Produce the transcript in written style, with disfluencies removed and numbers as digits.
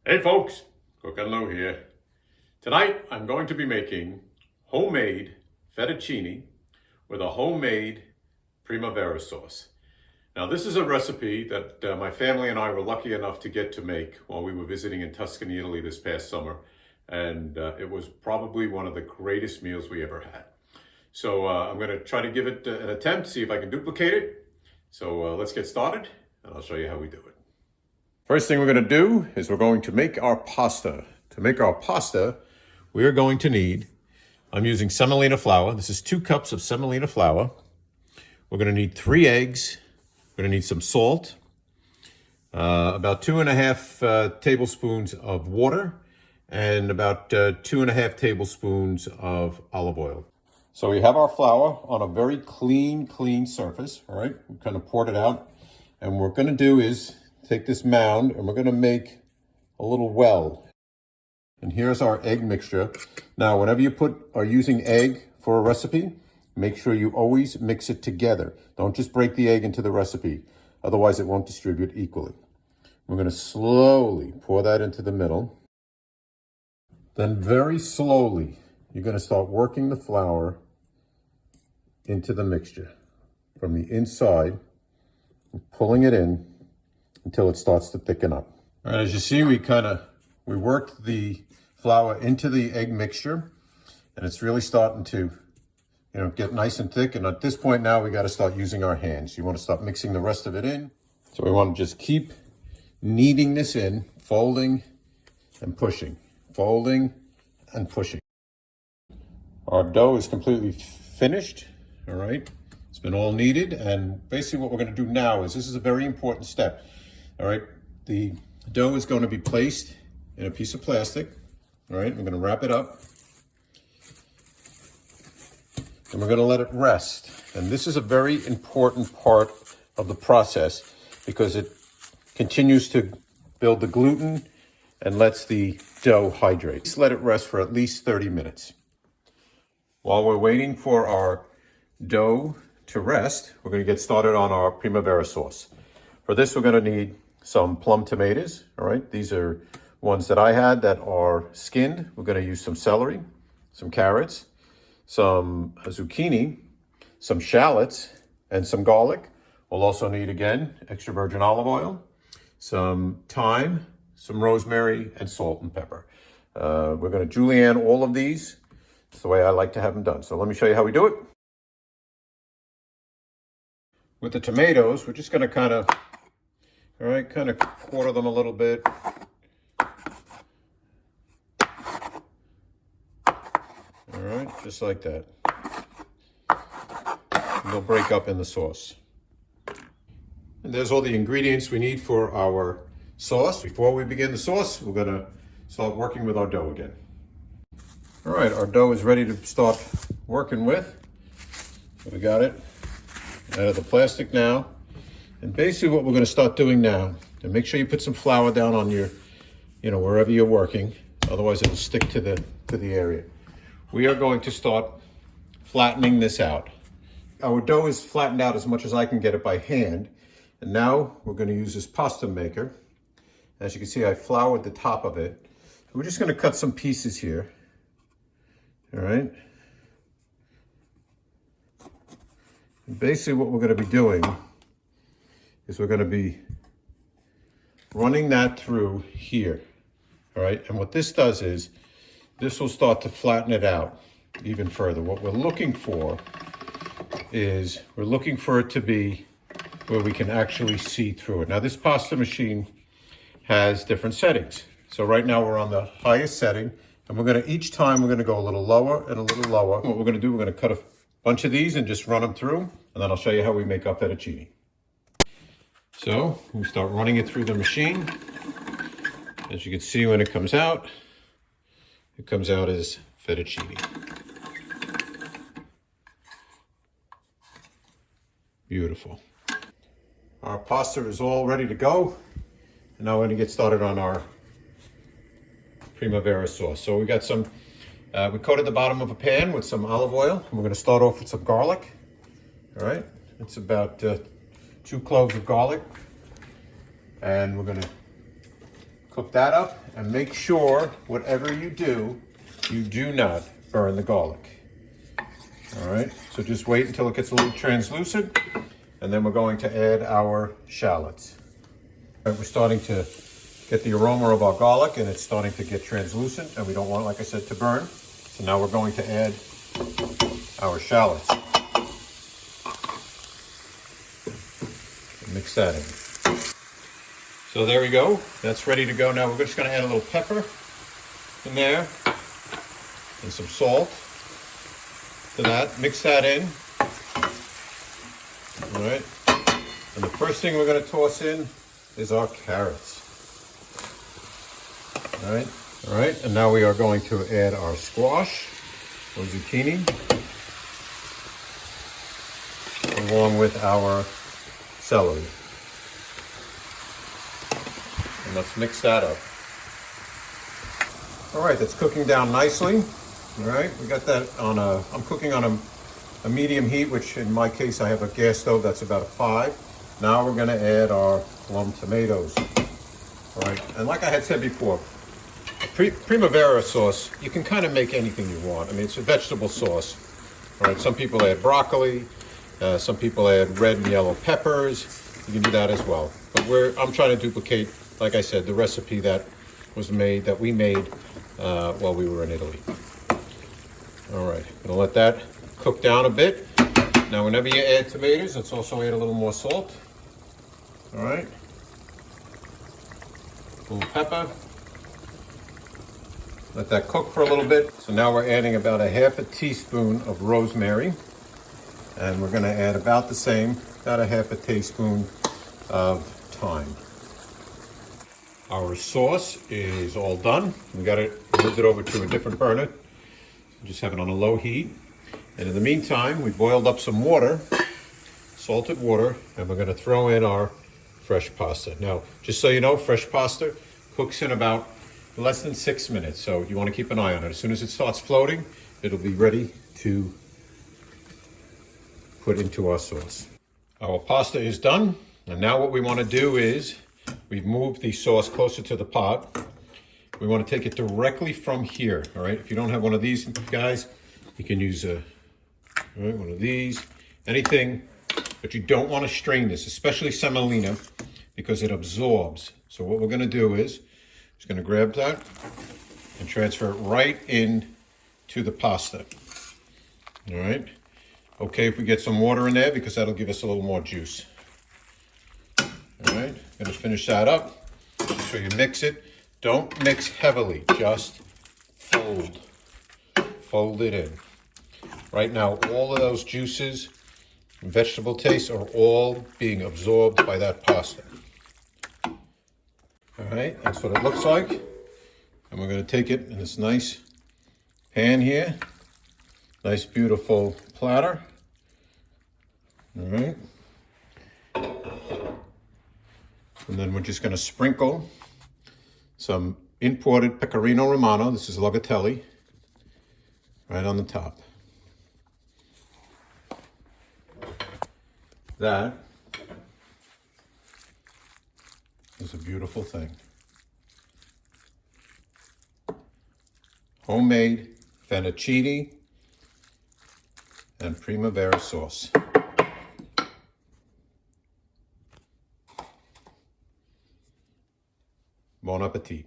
Hey folks, Cook and Lou here. Tonight I'm going to be making homemade fettuccine with a homemade Primavera sauce. Now this is a recipe that my family and I were lucky enough to get to make while we were visiting in Tuscany, Italy this past summer. And it was probably one of the greatest meals we ever had. So I'm going to try to give it an attempt, see if I can duplicate it. So let's get started and I'll show you how we do it. First thing we're going to do is we're going to make our pasta. To make our pasta, we are going to need, I'm using semolina flour. This is 2 cups of semolina flour. We're going to need 3 eggs. We're going to need some salt, about 2.5 tablespoons of water, and about 2.5 tablespoons of olive oil. So we have our flour on a very clean surface, all right? We kind of poured it out. And what we're going to do is take this mound and we're going to make a little well. And here's our egg mixture. Now, whenever you are using egg for a recipe, make sure you always mix it together. Don't just break the egg into the recipe. Otherwise, it won't distribute equally. We're going to slowly pour that into the middle. Then very slowly, you're going to start working the flour into the mixture from the inside, pulling it in until it starts to thicken up. All right, as you see, we worked the flour into the egg mixture, and it's really starting to, get nice and thick. And at this point now, we got to start using our hands. You want to start mixing the rest of it in. So we want to just keep kneading this in, folding and pushing, folding and pushing. Our dough is completely finished. All right, it's been all kneaded, and basically what we're going to do now is, this is a very important step. All right, the dough is going to be placed in a piece of plastic. All right, we're going to wrap it up, and we're going to let it rest. And this is a very important part of the process because it continues to build the gluten and lets the dough hydrate. Just let it rest for at least 30 minutes. While we're waiting for our dough to rest, we're going to get started on our Primavera sauce. For this, we're going to need some plum tomatoes. All right, these are ones that I had that are skinned. We're going to use some celery, some carrots, some zucchini, some shallots, and some garlic. We'll also need, again, extra virgin olive oil, some thyme, some rosemary, and salt and pepper. We're going to julienne all of these. It's the way I like to have them done. So let me show you how we do it. With the tomatoes, we're just going to kind of quarter them a little bit. All right, just like that. And they'll break up in the sauce. And there's all the ingredients we need for our sauce. Before we begin the sauce, we're going to start working with our dough again. All right, our dough is ready to start working with. So we got it out of the plastic now. And basically what we're going to start doing now, and make sure you put some flour down on your, wherever you're working, otherwise it'll stick to the area. We are going to start flattening this out. Our dough is flattened out as much as I can get it by hand. And now we're going to use this pasta maker. As you can see, I floured the top of it. So we're just going to cut some pieces here. All right. And basically what we're going to be doing is we're going to be running that through here. All right. And what this does is this will start to flatten it out even further. What we're looking for is we're looking for it to be where we can actually see through it. Now this pasta machine has different settings. So right now we're on the highest setting, and we're going to, each time we're going to go a little lower and a little lower. What we're going to do, we're going to cut a bunch of these and just run them through, and then I'll show you how we make our fettuccine. So we start running it through the machine. As you can see, when it comes out as fettuccine. Beautiful. Our pasta is all ready to go. And now we're going to get started on our Primavera sauce. So we got some, we coated the bottom of a pan with some olive oil. And we're going to start off with some garlic. All right. It's about 2 cloves of garlic. And we're going to Cook that up and make sure whatever you do not burn the garlic. All right, so just wait until it gets a little translucent, and then we're going to add our shallots. All right, we're starting to get the aroma of our garlic, and it's starting to get translucent, and we don't want, like I said, to burn. So now we're going to add our shallots. Mix that in. So there we go. That's ready to go. Now we're just going to add a little pepper in there and some salt to that. Mix that in. All right. And the first thing we're going to toss in is our carrots. All right. All right. And now we are going to add our squash or zucchini along with our celery. And let's mix that up. All right, that's cooking down nicely. All right, we got that on I'm cooking on a medium heat, which in my case I have a gas stove that's about a 5. Now we're gonna add our plum tomatoes. All right, and like I had said before, Primavera sauce, you can kind of make anything you want. I mean, it's a vegetable sauce. All right, some people add broccoli, some people add red and yellow peppers. You can do that as well. But I'm trying to duplicate, like I said, the recipe that we made while we were in Italy. All right, gonna let that cook down a bit. Now, whenever you add tomatoes, let's also add a little more salt. All right, a little pepper. Let that cook for a little bit. So now we're adding about a half a teaspoon of rosemary. And we're gonna add about the same, about a half a teaspoon of thyme. Our sauce is all done. We moved it over to a different burner. Just have it on a low heat. And in the meantime, we boiled up some water, salted water, and we're gonna throw in our fresh pasta. Now, just so you know, fresh pasta cooks in about less than 6 minutes. So you wanna keep an eye on it. As soon as it starts floating, it'll be ready to put into our sauce. Our pasta is done. And now what we wanna do is, we've moved the sauce closer to the pot. We want to take it directly from here, all right? If you don't have one of these guys, you can use one of these, anything, but you don't want to strain this, especially semolina, because it absorbs. So what we're going to do is, just going to grab that and transfer it right in to the pasta, all right? Okay, if we get some water in there, because that'll give us a little more juice. All right, gonna finish that up. Make sure you mix it. Don't mix heavily, just fold it in. Right now, all of those juices, vegetable tastes are all being absorbed by that pasta. All right, that's what it looks like. And we're gonna take it in this nice pan here. Nice, beautiful platter. All right. And then we're just going to sprinkle some imported pecorino romano. This is Lagatelli, right on the top. That is a beautiful thing. Homemade fettuccine and Primavera sauce. Bon appetit.